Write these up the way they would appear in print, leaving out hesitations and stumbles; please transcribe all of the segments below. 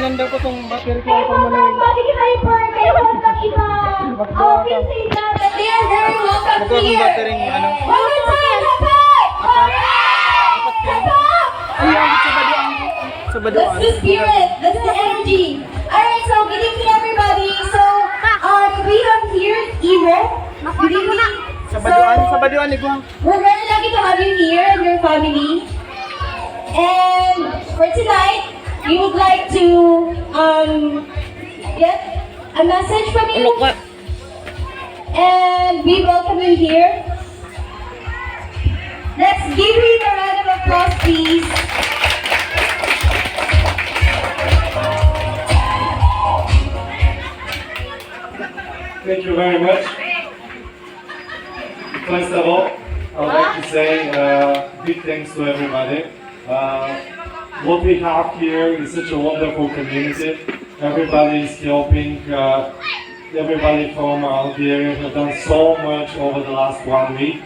kailan daw ko itong battery ko ang pamanawin. Balik hyper, kaya huwag ng iba. Okay, say that, but they are very welcome Magkakong here. battery ano. One more time, happy! Ay, ang sa baduan. Sa baduan. That's the spirit, that's the energy. Alright, so good evening everybody. So, we have here Imo. Good evening. Sa baduan ni Guang. We're very lucky to have you here and your family. And for tonight, we would like to get a message from you. And we welcome you here. Let's give him a round of applause, please. Thank you very much. First of all, I would like to say big thanks to everybody. What we have here is such a wonderful community. Everybody is helping. Everybody from the area have done so much over the last 1 week.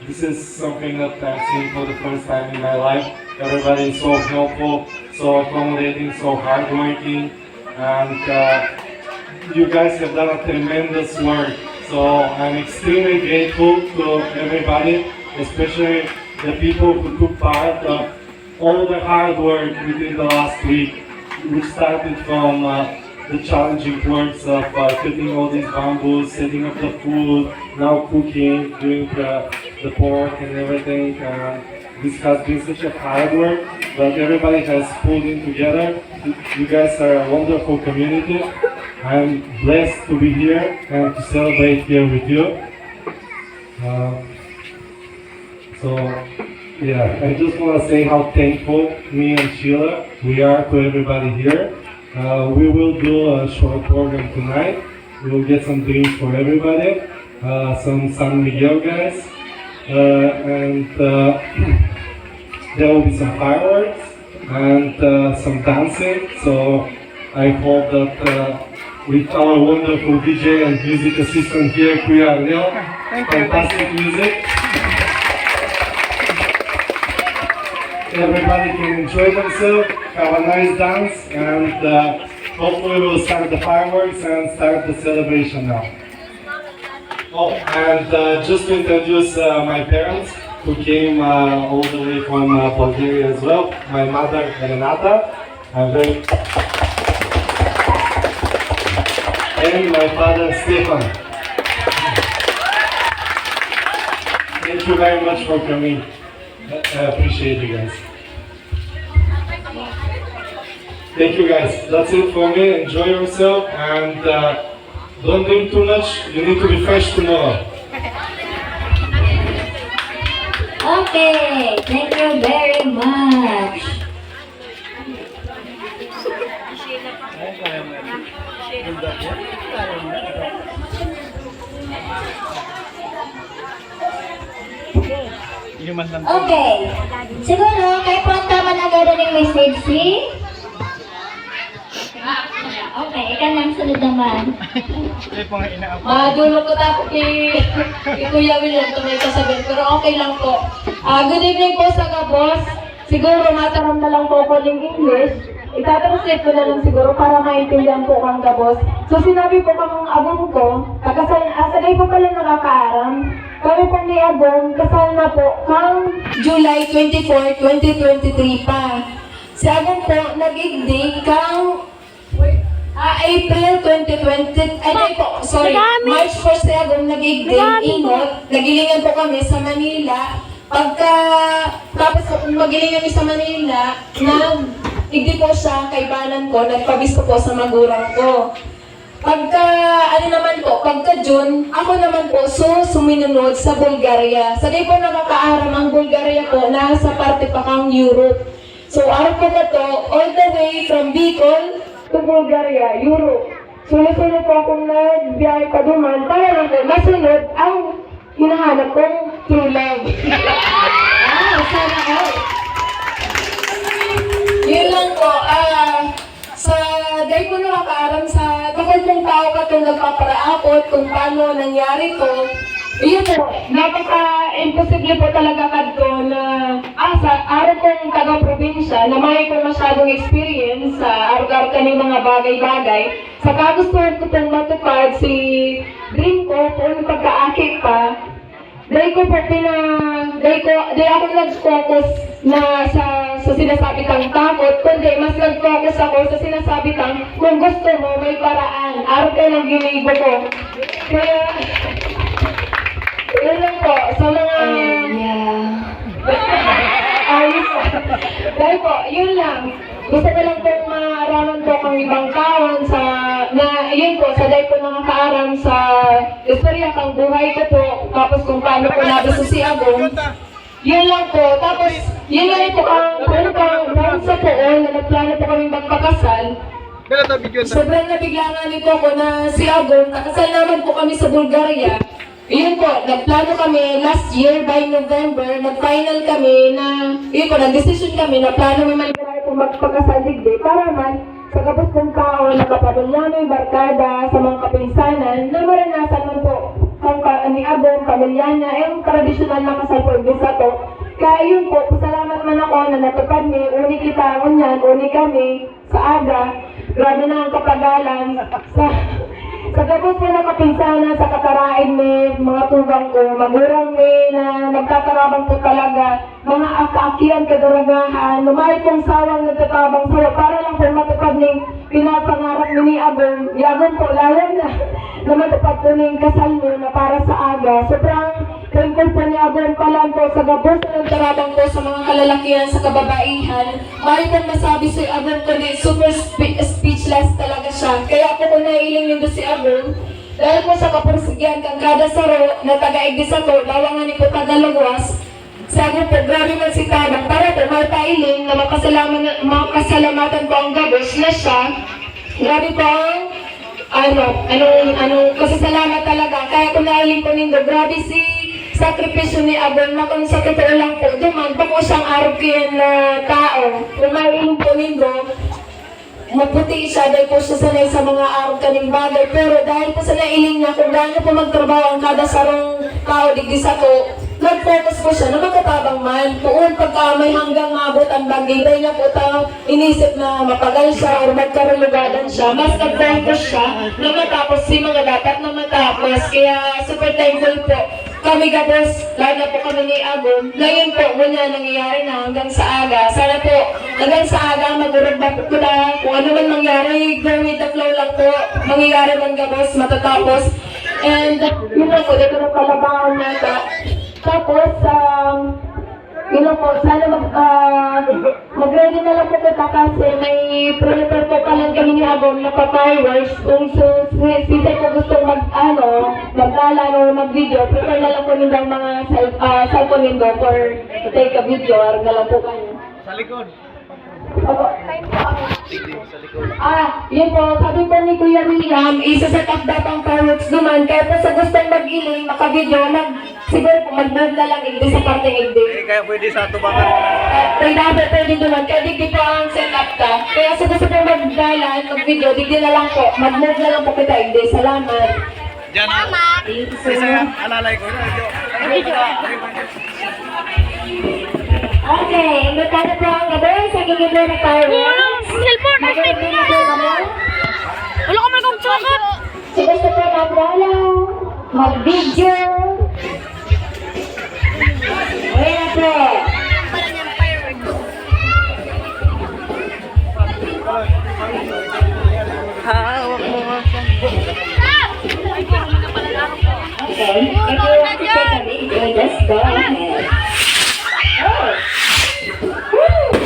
This is something that I've seen for the first time in my life. Everybody is so helpful, so accommodating, so hardworking, and you guys have done a tremendous work. So I'm extremely grateful to everybody, especially the people who took part of all the hard work within the last week, which started from the challenging works of cutting all these bamboos, setting up the food, now cooking, doing the pork and everything. This has been such a hard work, but everybody has pulled in together. You guys are a wonderful community. I'm blessed to be here and to celebrate here with you. I just want to say how thankful me and Sheila we are to everybody here. We will do a short program tonight. We will get some drinks for everybody, some San Miguel guys, and there will be some fireworks and some dancing. So I hope that with our wonderful DJ and music assistant here, Kuya Arnel, fantastic music. Everybody can enjoy themselves, have a nice dance, and hopefully we'll start the fireworks and start the celebration now. Oh, and just to introduce my parents, who came all the way from Bulgaria as well. My mother, Renata, and my father, Stefan. Thank you very much for coming. I appreciate you guys. Thank you guys. That's it for me. Enjoy yourself and don't drink too much. You need to be fresh tomorrow. Okay, thank you very much. Okay, siguro kayo po ang tama na agad ng message si? Okay, ikaw nang sunod naman. Dulo ko tapos kay Kuya William ito may kasabihin, pero okay lang po. Good evening po sa Gabos. Siguro mataram na lang po ako ng English. Itatranslate ko na lang siguro para maintindihan po kang Gabos. So sinabi po kang abong ko, asalay po pala nakakaaram. Kami po ni Abong, kasal na po kang July 24, 2023 pa. Si Abong po nag-igdig kang April 2020, March 1 si Abong nag-igdig, ingot. Nagilingan po kami sa Manila. Tapos magilingan kami sa Manila, nag-igdig po siya kay banan ko, nagpabisto po sa magurang ko. Pagka June, ako naman po suminunod sa Bulgaria. Sa di po nakakaaram ang Bulgaria po, nasa parte pa kang Europe. So, araw po na to, all the way from Bicol to Bulgaria, Europe. Sunod-sunod po akong nagbiyahe pa duman para lang po masunod ang hinahanap kong true love. Sana all. Yun lang po, sa dahil ko nakakaaram sa takot mong tao ka itong nagpaparaapot kung paano nangyari to. Iyon po, napaka-imposible po talaga ka doon na sa araw kong taga-probinsya. probinsya na may po masyadong experience sa argar kaning mga bagay-bagay. Sa kagustuhan ko pong matupad si dream ko kung pagkaakit pa. Dahil ako nag-focus na sa sinasabi kang takot, kundi mas nag-focus ako sa sinasabi kang kung gusto mo, may paraan. Araw ka ng ginibo ko. Kaya, yun lang po, sa mga... Ayos po. Dahil po, yun lang. Gusto ko lang pong maaraman po kang ibang taon sa... yun po, sa dahil po nakakaaram sa istorya kang buhay ko po. Tapos kung paano po nabiso si Agong. Yun lang po. Tapos, yun lang po ang sa poon na nagplano po kami magpakasal. Sobrang nabigla nga nito ko na si Agong, nakasal naman po kami sa Bulgaria. Yun po, nagplano kami last year by November, nag-final kami na, yun po, nag-decision kami na plano may malibaray po magpagkasal digdi para man sa kapos kong tao na kapadulya may barkada sa mga kapinsanan na maranasan man po ang ni Abong, pamilya niya, yung tradisyonal na kasal po yung sa to. Kaya yun po, pasalamat man ako na natupad ni, uni kita, uni kami sa aga, grabe na ang kapagalan sa gabos ko na kapinsana sa katarain ni mga tugang ko, magurang ni na nagtatarabang po talaga, mga akaakian kadaragahan, lumay pong sawang nagtatabang sawa para lang po matupad ng pinapangarap ni Agong. Yagong po, layan na matupad po ng kasal mo na para sa aga. Sobrang thankful po ni Agong palang po sa gabos na nagtarabang po sa mga kalalakihan sa kababaihan. May pong masabi si Agong kundi super speechless talaga siya. Kaya po ko nailing nito si Agong. Dahil po sa kapursigyan kang kada saro na taga-igdi sa to, bawangan ni po taga-lugwas. Sabi po, grabe man si Tabang para po may pailing na makasalamatan po ang gabos na siya. Grabe po ang anong kasasalamat talaga. Kaya kung nailing po nindo, grabe si sakripisyo ni Abon na kung sa totoo lang po, duman pa po siyang arugin na tao. Kung nailing po nindo, maputi siya dahil po siya sanay sa mga araw kaning bagay. Pero dahil po sa nailing niya, kung gaano po magtrabaho ang kada sarong tao digdi sa to, nag-focus po siya na magkatabang man. Kung pagka may hanggang mabot ang bagay, dahil niya po inisip na mapagal siya o magkarulugadan siya, mas nag-focus siya na matapos si mga dapat na matapos. Kaya super thankful po kami gabos, lalo po kami ni Agong. Ngayon po, muna nangyayari na hanggang sa aga. Sana po, hanggang sa aga, magurag ba po na kung ano man mangyari, go with the flow lang po. Mangyayari man gabos, matatapos. And, yun lang po, dito na palabangan nata. Tapos, yun lang po, sana mag-ready na lang po kita kasi may prepare po pa lang kami ni Agong na pa-fireworks. Kung sisay po gustong magdala o mag-video, prepare na lang po nito ang mga cellphone nito for to take a video or na lang po kayo. Sa likod. Opo. Yun po, sabi po ni Kuya William, isa-set up daw ang fireworks naman. Kaya po sa gustong mag-iling, maka-video, siguro po mag-nerd na lang igdi sa parteng igdi. Kaya pwede sa tubangan. Pwede naman, kaya digdi po ang set up ka. Kaya sa gusto po mag-dalan, mag-video, digdi na lang po. Mag-nerd na lang po kita igdi. Salamat. Diyan na. Isa alalay ko na. Okay, imbitado po ang gabi sa gigilo na fireworks. Cellphone, Mag-ready na po kami. wala ka man kong sakat. So gusto po mag-follow, mag-video. Okay na po. Hawak mo nga. Okay, if you want to take a video, just go ahead. Oh! Woo!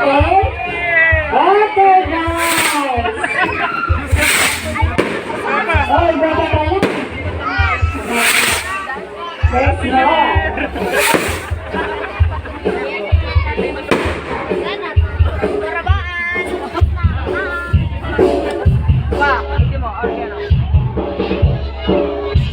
And